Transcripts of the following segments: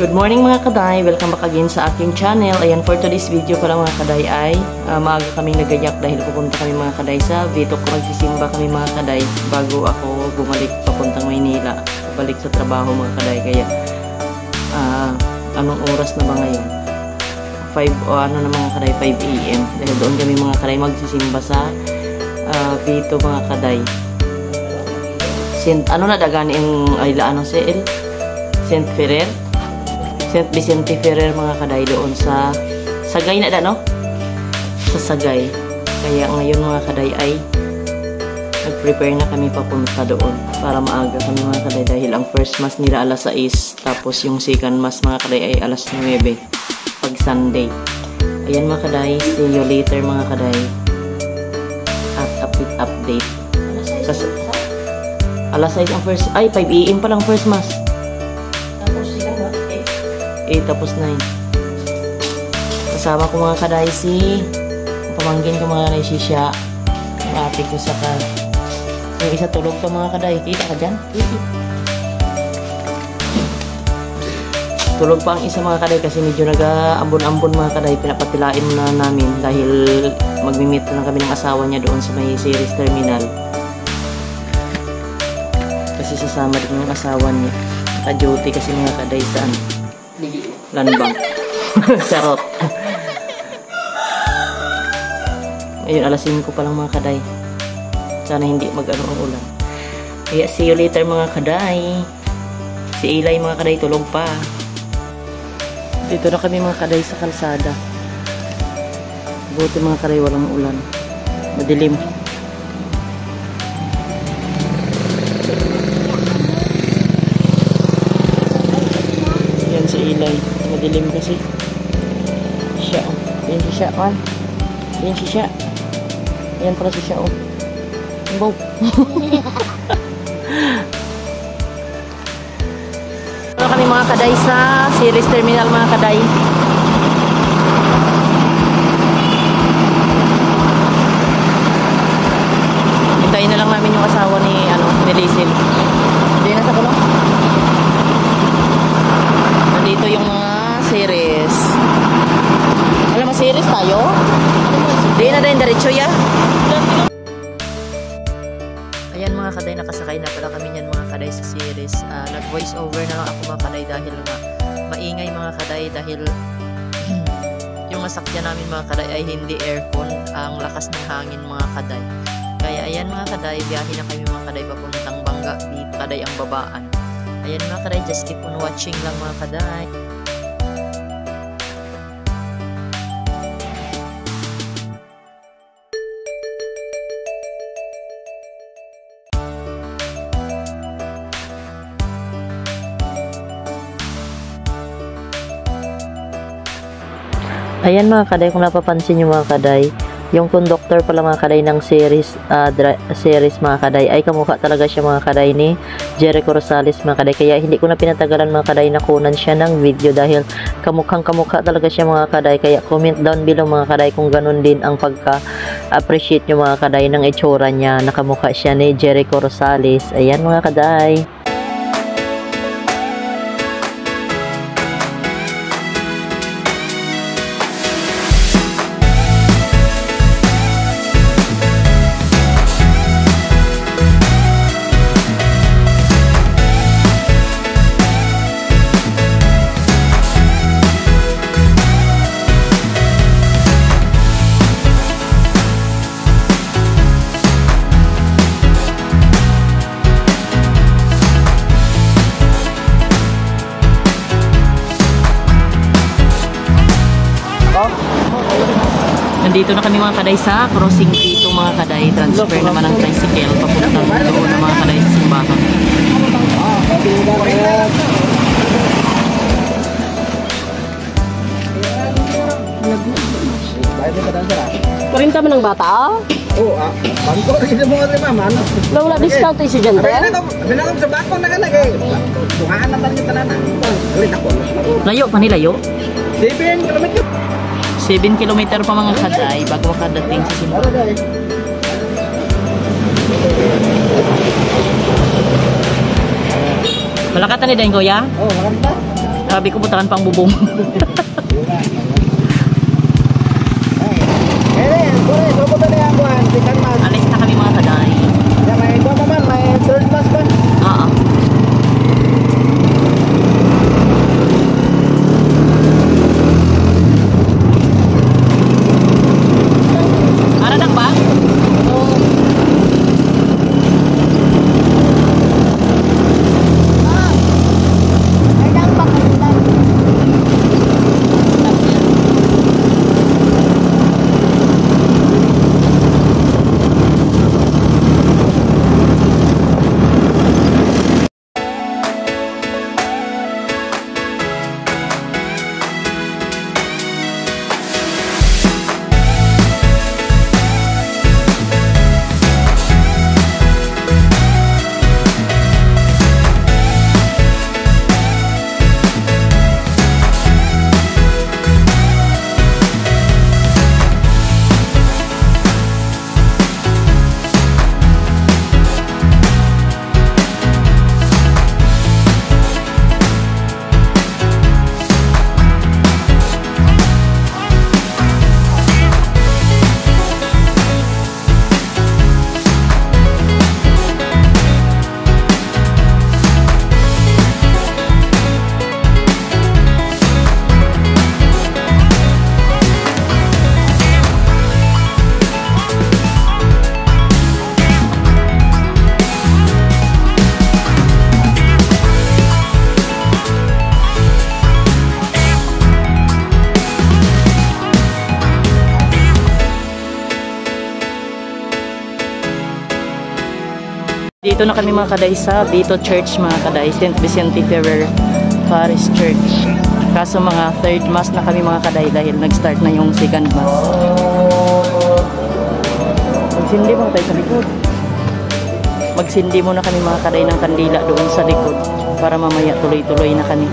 Good morning mga kaday! Welcome back again sa aking channel. Ayan, for today's video ko lang mga kaday ay maaga kaming nagayak dahil pupunta kami mga kaday sa Vitok. Magsisimba kami mga kaday bago ako bumalik papuntang Maynila. Balik sa trabaho mga kaday. Kaya anong oras na ba ngayon? 5 o ano na mga kaday, 5 AM. Dahil doon kami mga kaday magsisimba sa Vitok mga kaday. Ano na dagani ang ano seel? Saint Ferrer? Saint Vicente Ferrer mga kaday doon sa Sagay na no? Sa Sagay. Kaya ngayon mga kaday ay nag-prepare na kami papunta doon para maaga kami mga kaday dahil ang first mass nila alas 6 tapos yung second mass mga kaday ay alas 9 pag Sunday. Ayan mga kaday, see you later mga kaday at update. Alas 6 ang first, ay 5 AM pa lang first mass. Tapos 9. Kasama ko mga kaday si pamangkin ko mga kaday si Sha. Ang ate ko sa yung isa tulog pa mga kaday. Kita ka dyan? Tulog pa ang isa mga kaday kasi medyo nag-ambon-ambon mga kaday. Pinapatilain na namin dahil magmi-meet na kami ng asawa niya doon sa may series terminal. Kasi sasama din yung asawa niya. Naka-duty kasi mga kaday saan? Lanbang. Charot. Ayun, alas 5 pa lang mga kaday. Sana hindi mag-ano ang ulan. Kaya see you later mga kaday. Si Eli mga kaday tulog pa. Dito na kami mga kaday sa kalsada. Buti mga kaday walang ulan. Madilim. Yan si Eli. Madilim kasi. Siya, oh. Yan si siya, man. Yan si siya. Yan pala si siya, oh. Bow. Ano kami mga kaday sa series terminal mga kaday. Hintayin na lang namin yung asawa ni Lizel. Hindi na sa kuno. Nandito yung mga series. Alam mo, series tayo? Hindi na rin, diretso ya. Ayan mga kaday, nakasakay na pala kami yan mga kaday sa series. Nag-voice over na lang ako mga kaday dahil nga maingay mga kaday dahil yung masakyan namin mga kaday ay hindi aircon. Ang lakas ng hangin mga kaday. Kaya ayan mga kaday, biyahe na kami mga kaday papuntang Bangga. Dito kaday ang babaan. Ayan mga kaday, just keep on watching lang mga kaday. Ayan mga kaday, kung napapansin nyo mga kaday, yung conductor pala mga kaday ng series mga kaday ay kamukha talaga siya mga kaday ni Jericho Rosales mga kaday. Kaya hindi ko na pinatagalan mga kaday na kunan siya ng video dahil kamukhang kamukha talaga siya mga kaday. Kaya comment down below mga kaday kung ganun din ang pagka-appreciate nyo mga kaday ng itsura niya na kamukha siya ni Jericho Rosales. Ayan mga kaday. Nandito na kami mga kaday sa crossing dito mga kaday. Transfer naman ng tricycle papuntang doon na mga kaday sa simbahan. Parinta man ng bata? Oo, bangko rin mo rin mama. Wala discount ay si Jante? Binakam sa bangko na kalagay. Tungaan na tayo tanan. Ulit ako. Layo pa nilayo? 7 kilometer. 7 kilometer pa mga kaday bago makadating sa simbahan. Malakatan ni din kuya? Oh, maganda. Sabi ko butakan pang bubong. Alis na kami mga kaday. May third class ba? Oo. Aradang ba? Dito na kami mga kaday sa Bito Church mga kaday, St. Vicente Ferrer Parish Church. Kaso mga third mass na kami mga kaday dahil nag-start na yung second mass. Magsindi mo tayo sa likod. Magsindi muna kami mga kaday ng kandila doon sa likod para mamaya tuloy-tuloy na kami.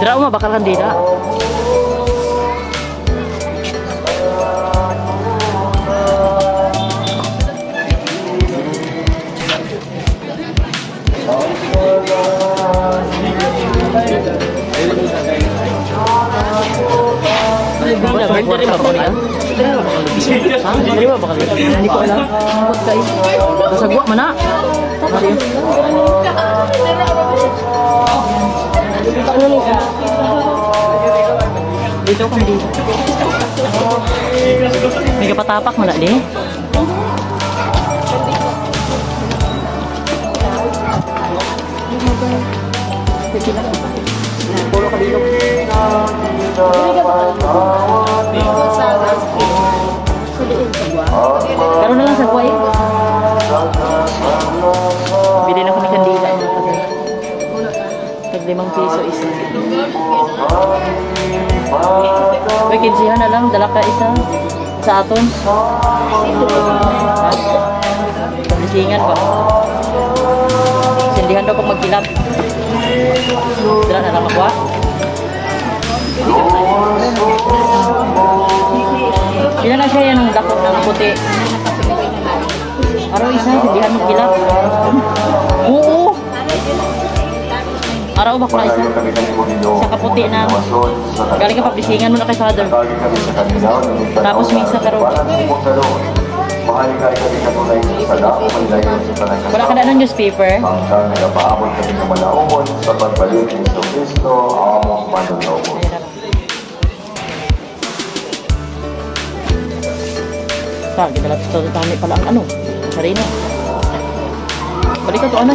Dira bakal kandila. Dari ba bakal? Dari ba bakal? Hindi ko alam. Ambot kay. Kasagwa mana? Mario. Dito kang dito. May kapatapak mo na di? Pulo ka dito. Karoon na lang sa kuway. Bili na kami kandila. Tag 5 piso isa. May kinsihan na lang, dala ka isa sa aton. Paglisingan ba? Sindihan daw pag magkilap. Dala na lang makuha. Sila na siya yan ang dakot ng puti. Araw isa, sindihan magkilap. Oo! Araw ba ko na isa? Sa kaputi na galing ka pablisingan mo na kay Father. Tapos may isa karo. Wala ka na ng newspaper? Saan, kita lang ito tami pala ang ano. Sarino. Balik ka to ano.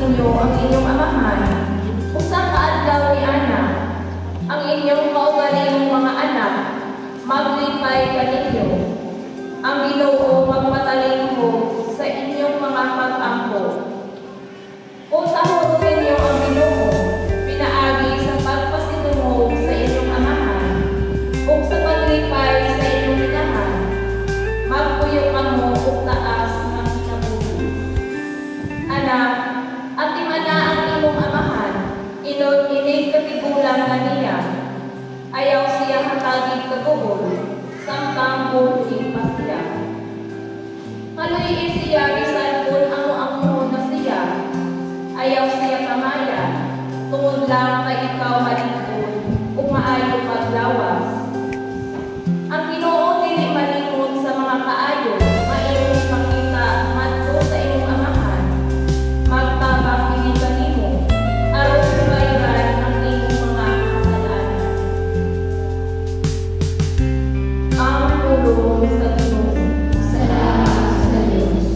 ninyo ang inyong amahan, usa ka adlaw ni ana, ang inyong kaugalingong mga anak, maglipay kaninyo. Ang Ginoo magpatalingkod sa inyong mga pag-angko. Usahon ninyo ang Ginoo, pinaagi sa pagpasidungog sa inyong amahan, ug sa paglipay sa inyong inahan, magpuyo kamo ug taas ng kinabuhi. Anak, at imana ang imong amahan, inod inig katigulang kaniya, ayaw siya hatagig kagubol, samtang buhin pa siya. Kaluyi siya bisan kung amo-amo na siya, ayaw siya kamaya, tungod lang kay ikaw malingkod, ug maayo paglawas. Ang Ginoo dili malimot sa mga kaayo, maayong makita madto sa imong amahan, magtabang kini kanimo, aron subayran ang imong mga kasalanan. Ang tulong sa Ginoo. Salamat sa Diyos.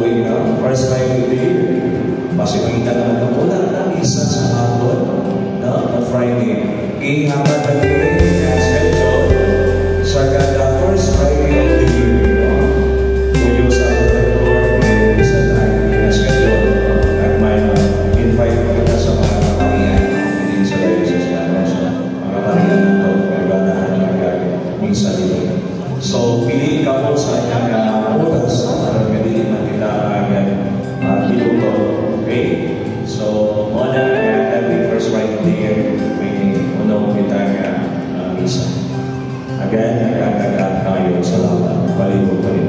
tuloy na first Friday of the year. Masikita naman ang una na isa sa hapon na Friday. Ihaman na tuloy na schedule sa kada first Friday of the year. Tuyo sa October, may isa tayo na schedule at may invite kita sa mga kaparian din sa diocese na sa mga kaparian ito. Kaganahan na minsan dito. So, pili ka po sa inyong oras para kadili man kita ang kiluto. Okay? So, muna every first Friday of the year, may unang kita misa. Again, nagkakagaan tayo sa laban. Balik-balik.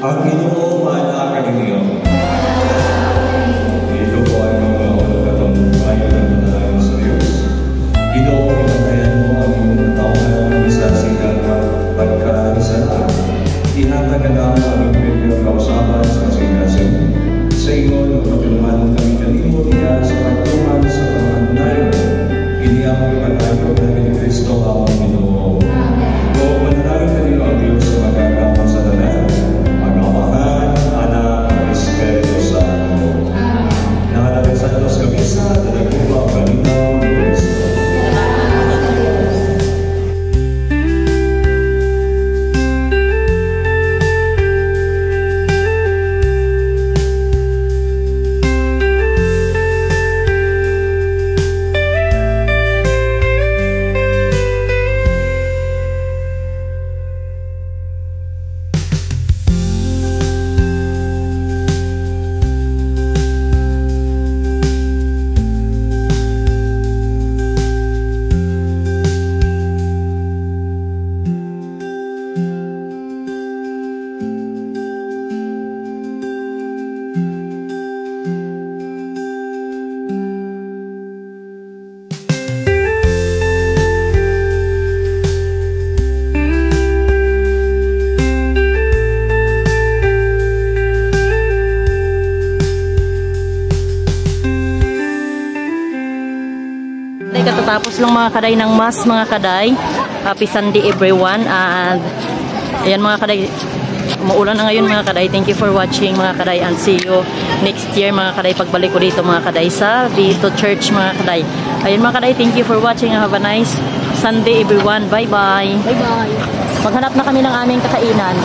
Ang Ginoo maanakan ninyo. Ito po ay mga katong bayan ng panalangin sa Diyos. Ginoo, pinatayan mo ang iyong taon isa sila pagkaisa lang. Ihatagala ang iyong kausapan sa sinasin. Sa ingon, magpatulungan kami kanimo niya sa pagtuman sa panganayon. Iniyak ang pag-ayot ng Kristo ang Ginoo. O manalangin kanino ang Diyos sa magagawa sa tanan. Mag-amahan, Anak, ang Espiritu Santo. Nakalapit sa Diyos Kamisa, dalagpupa, kalinaw, ni Kristo. Katatapos lang mga kaday ng mas mga kaday. Happy Sunday everyone. And ayan mga kaday, umuulan na ngayon mga kaday. Thank you for watching mga kaday and see you next year mga kaday pagbalik ko dito mga kaday sa Dito Church mga kaday. Ayan mga kaday, thank you for watching. Have a nice Sunday everyone. Bye bye. Bye bye. Maghanap na kami ng aming kakainan.